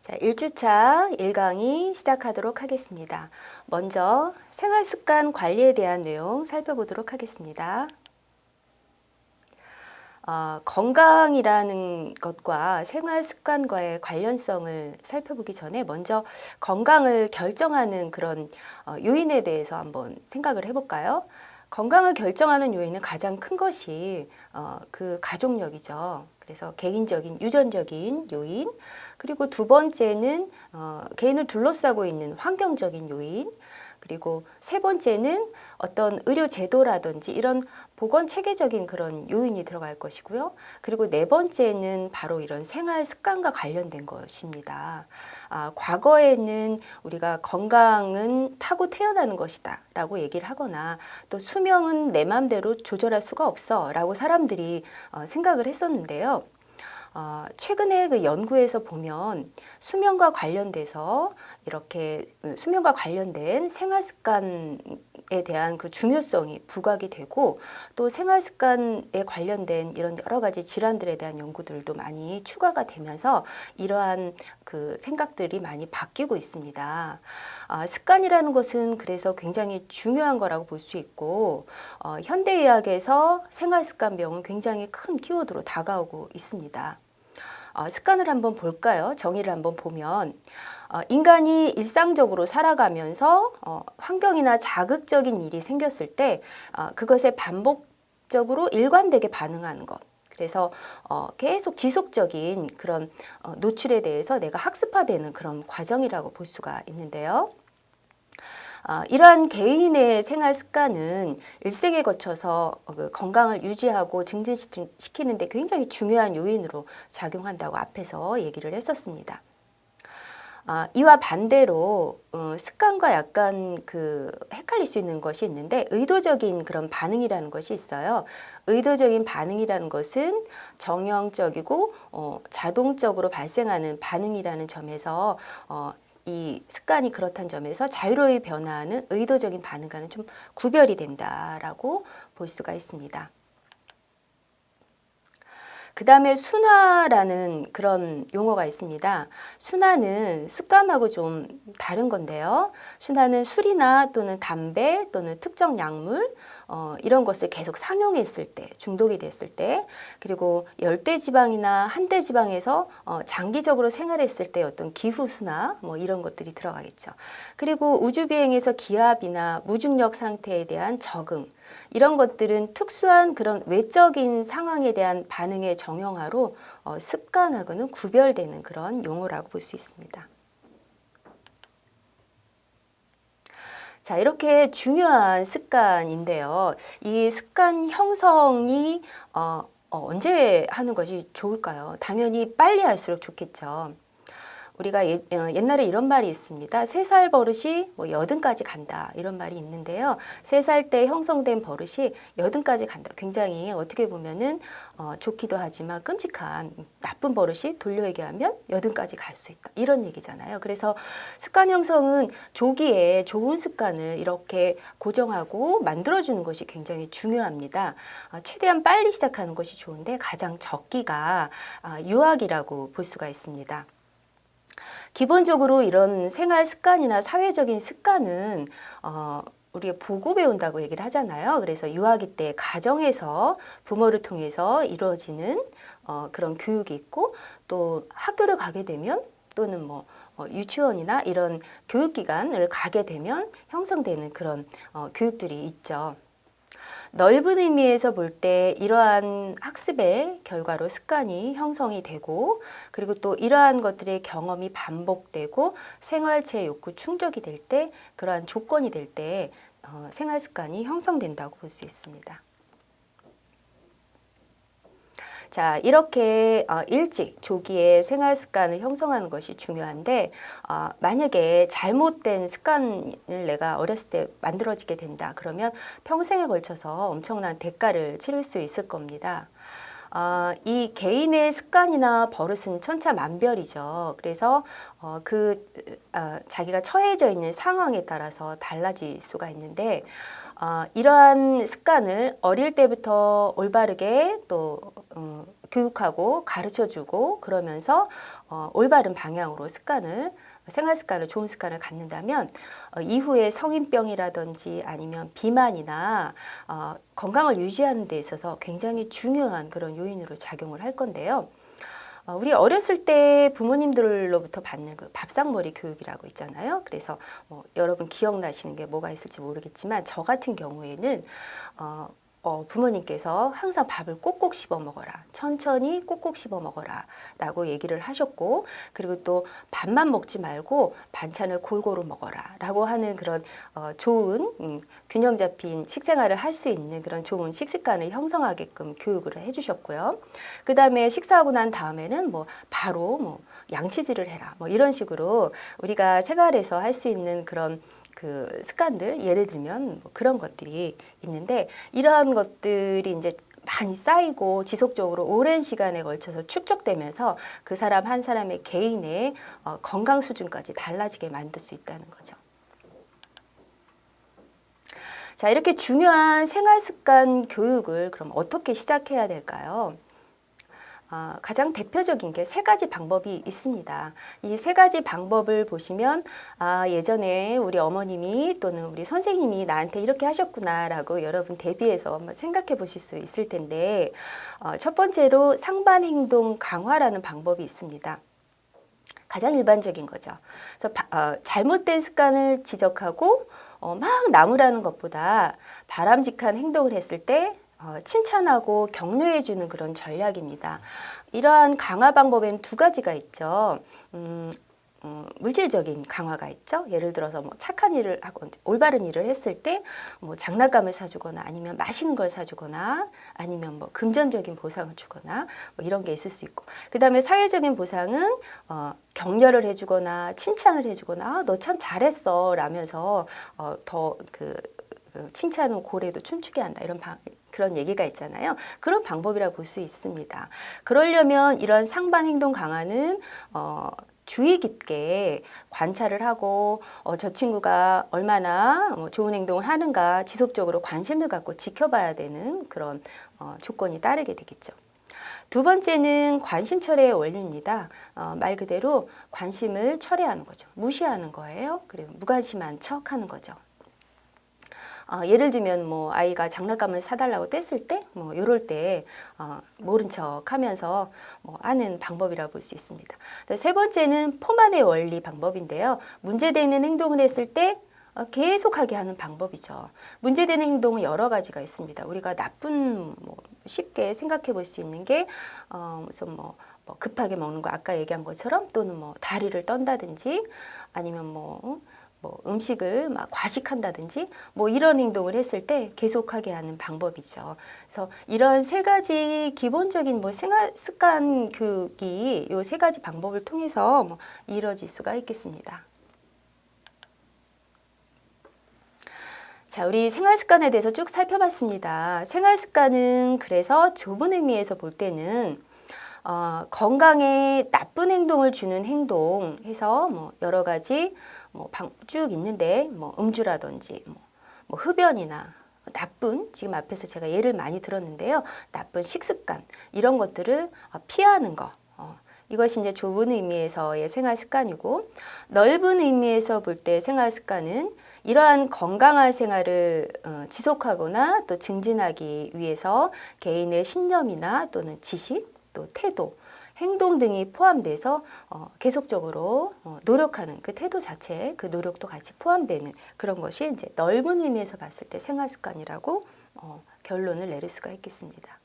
자, 1주차 1강의 시작하도록 하겠습니다. 먼저 생활습관 관리에 대한 내용 살펴보도록 하겠습니다. 건강이라는 것과 생활습관과의 관련성을 살펴보기 전에 먼저 건강을 결정하는 그런 요인에 대해서 한번 생각을 해볼까요? 건강을 결정하는 요인은 가장 큰 것이 그 가족력이죠. 그래서 개인적인, 유전적인 요인, 그리고 두 번째는 개인을 둘러싸고 있는 환경적인 요인, 그리고 세 번째는 어떤 의료 제도라든지 이런 보건 체계적인 그런 요인이 들어갈 것이고요. 그리고 네 번째는 바로 이런 생활 습관과 관련된 것입니다. 과거에는 우리가 건강은 타고 태어나는 것이다 라고 얘기를 하거나 또 수명은 내 맘대로 조절할 수가 없어 라고 사람들이 생각을 했었는데요. 최근에 그 연구에서 보면 수면과 관련돼서 이렇게 수면과 관련된 생활 습관에 대한 그 중요성이 부각이 되고 또 생활 습관에 관련된 이런 여러 가지 질환들에 대한 연구들도 많이 추가가 되면서 이러한 그 생각들이 많이 바뀌고 있습니다. 습관이라는 것은 그래서 굉장히 중요한 거라고 볼 수 있고 현대의학에서 생활 습관병은 굉장히 큰 키워드로 다가오고 있습니다. 습관을 한번 볼까요? 정의를 한번 보면 인간이 일상적으로 살아가면서 환경이나 자극적인 일이 생겼을 때 그것에 반복적으로 일관되게 반응하는 것. 그래서 계속 지속적인 그런 노출에 대해서 내가 학습화되는 그런 과정이라고 볼 수가 있는데요. 이러한 개인의 생활 습관은 일생에 거쳐서 그 건강을 유지하고 증진시키는 데 굉장히 중요한 요인으로 작용한다고 앞에서 얘기를 했었습니다. 이와 반대로 습관과 약간 그 헷갈릴 수 있는 것이 있는데 의도적인 그런 반응이라는 것이 있어요. 의도적인 반응이라는 것은 정형적이고 자동적으로 발생하는 반응이라는 점에서 이 습관이 그렇다는 점에서 자유로이 변화하는 의도적인 반응과는 좀 구별이 된다라고 볼 수가 있습니다. 그 다음에 순화라는 그런 용어가 있습니다. 순화는 습관하고 좀 다른 건데요. 순화는 술이나 또는 담배 또는 특정 약물 이런 것을 계속 상용했을 때, 중독이 됐을 때, 그리고 열대지방이나 한대지방에서 장기적으로 생활했을 때 어떤 기후순화 뭐 이런 것들이 들어가겠죠. 그리고 우주비행에서 기압이나 무중력 상태에 대한 적응 이런 것들은 특수한 그런 외적인 상황에 대한 반응의 정형화로 습관하고는 구별되는 그런 용어라고 볼 수 있습니다. 자, 이렇게 중요한 습관인데요. 이 습관 형성이 언제 하는 것이 좋을까요? 당연히 빨리 할수록 좋겠죠. 우리가 옛날에 이런 말이 있습니다. 3살 버릇이 뭐 80까지 간다 이런 말이 있는데요. 3살 때 형성된 버릇이 80까지 간다. 굉장히 어떻게 보면은 좋기도 하지만 끔찍한 나쁜 버릇이 돌려 얘기하면 80까지 갈 수 있다. 이런 얘기잖아요. 그래서 습관 형성은 조기에 좋은 습관을 이렇게 고정하고 만들어주는 것이 굉장히 중요합니다. 최대한 빨리 시작하는 것이 좋은데 가장 적기가 유학이라고 볼 수가 있습니다. 기본적으로 이런 생활 습관이나 사회적인 습관은 우리가 보고 배운다고 얘기를 하잖아요. 그래서 유아기 때 가정에서 부모를 통해서 이루어지는 그런 교육이 있고 또 학교를 가게 되면 또는 뭐 유치원이나 이런 교육기관을 가게 되면 형성되는 그런 교육들이 있죠. 넓은 의미에서 볼 때 이러한 학습의 결과로 습관이 형성이 되고 그리고 또 이러한 것들의 경험이 반복되고 생활체 욕구 충족이 될 때 그러한 조건이 될 때 생활 습관이 형성된다고 볼 수 있습니다. 자, 이렇게 일찍 조기에 생활 습관을 형성하는 것이 중요한데 만약에 잘못된 습관을 내가 어렸을 때 만들어지게 된다 그러면 평생에 걸쳐서 엄청난 대가를 치를 수 있을 겁니다. 이 개인의 습관이나 버릇은 천차만별이죠. 그래서 자기가 처해져 있는 상황에 따라서 달라질 수가 있는데 이러한 습관을 어릴 때부터 올바르게 또 교육하고 가르쳐주고 그러면서 올바른 방향으로 생활 습관을 좋은 습관을 갖는다면 이후에 성인병이라든지 아니면 비만이나 건강을 유지하는 데 있어서 굉장히 중요한 그런 요인으로 작용을 할 건데요. 우리 어렸을 때 부모님들로부터 받는 그 밥상머리 교육이라고 있잖아요. 그래서 여러분 기억나시는 게 뭐가 있을지 모르겠지만 저 같은 경우에는 부모님께서 항상 밥을 꼭꼭 씹어 먹어라. 천천히 꼭꼭 씹어 먹어라. 라고 얘기를 하셨고, 그리고 또 밥만 먹지 말고 반찬을 골고루 먹어라. 라고 하는 그런 좋은 균형 잡힌 식생활을 할 수 있는 그런 좋은 식습관을 형성하게끔 교육을 해주셨고요. 그 다음에 식사하고 난 다음에는 바로 양치질을 해라. 이런 식으로 우리가 생활에서 할 수 있는 그런 그 습관들, 예를 들면 그런 것들이 있는데, 이러한 것들이 이제 많이 쌓이고 지속적으로 오랜 시간에 걸쳐서 축적되면서 그 사람 한 사람의 개인의 건강 수준까지 달라지게 만들 수 있다는 거죠. 자, 이렇게 중요한 생활 습관 교육을 그럼 어떻게 시작해야 될까요? 가장 대표적인 게 세 가지 방법이 있습니다. 이 세 가지 방법을 보시면 예전에 우리 어머님이 또는 우리 선생님이 나한테 이렇게 하셨구나라고 여러분 대비해서 한번 생각해 보실 수 있을 텐데, 첫 번째로 상반행동 강화라는 방법이 있습니다. 가장 일반적인 거죠. 그래서 잘못된 습관을 지적하고 막 나무라는 것보다 바람직한 행동을 했을 때 칭찬하고 격려해주는 그런 전략입니다. 이러한 강화 방법에는 두 가지가 있죠. 물질적인 강화가 있죠. 예를 들어서 착한 일을 하고 올바른 일을 했을 때 장난감을 사주거나 아니면 맛있는 걸 사주거나 아니면 금전적인 보상을 주거나 이런 게 있을 수 있고, 그 다음에 사회적인 보상은 격려를 해주거나 칭찬을 해주거나 너 참 잘했어 라면서 더 칭찬은 고래도 춤추게 한다, 그런 얘기가 있잖아요. 그런 방법이라고 볼 수 있습니다. 그러려면 이런 상반 행동 강화는 주의 깊게 관찰을 하고 저 친구가 얼마나 좋은 행동을 하는가 지속적으로 관심을 갖고 지켜봐야 되는 그런 조건이 따르게 되겠죠. 두 번째는 관심 철회의 원리입니다. 말 그대로 관심을 철회하는 거죠. 무시하는 거예요. 그리고 무관심한 척하는 거죠. 예를 들면 아이가 장난감을 사달라고 뗐을 때 이럴 때 모른 척 하면서 하는 방법이라고 볼 수 있습니다. 세 번째는 포만의 원리 방법인데요. 문제되는 행동을 했을 때 계속하게 하는 방법이죠. 문제되는 행동은 여러 가지가 있습니다. 우리가 쉽게 생각해 볼 수 있는 게 무슨 급하게 먹는 거, 아까 얘기한 것처럼, 또는 다리를 떤다든지 아니면 음식을 막 과식한다든지 이런 행동을 했을 때 계속하게 하는 방법이죠. 그래서 이런 세 가지 기본적인 생활 습관 교육이 이 세 가지 방법을 통해서 이루어질 수가 있겠습니다. 자, 우리 생활 습관에 대해서 쭉 살펴봤습니다. 생활 습관은 그래서 좁은 의미에서 볼 때는 건강에 나쁜 행동을 주는 행동 해서 여러 가지 쭉 있는데 음주라든지 흡연이나 나쁜, 지금 앞에서 제가 예를 많이 들었는데요. 나쁜 식습관 이런 것들을 피하는 거, 이것이 이제 좁은 의미에서의 생활 습관이고, 넓은 의미에서 볼 때 생활 습관은 이러한 건강한 생활을 지속하거나 또 증진하기 위해서 개인의 신념이나 또는 지식, 또 태도, 행동 등이 포함돼서 계속적으로 노력하는 그 태도 자체, 그 노력도 같이 포함되는 그런 것이 이제 넓은 의미에서 봤을 때 생활 습관이라고 결론을 내릴 수가 있겠습니다.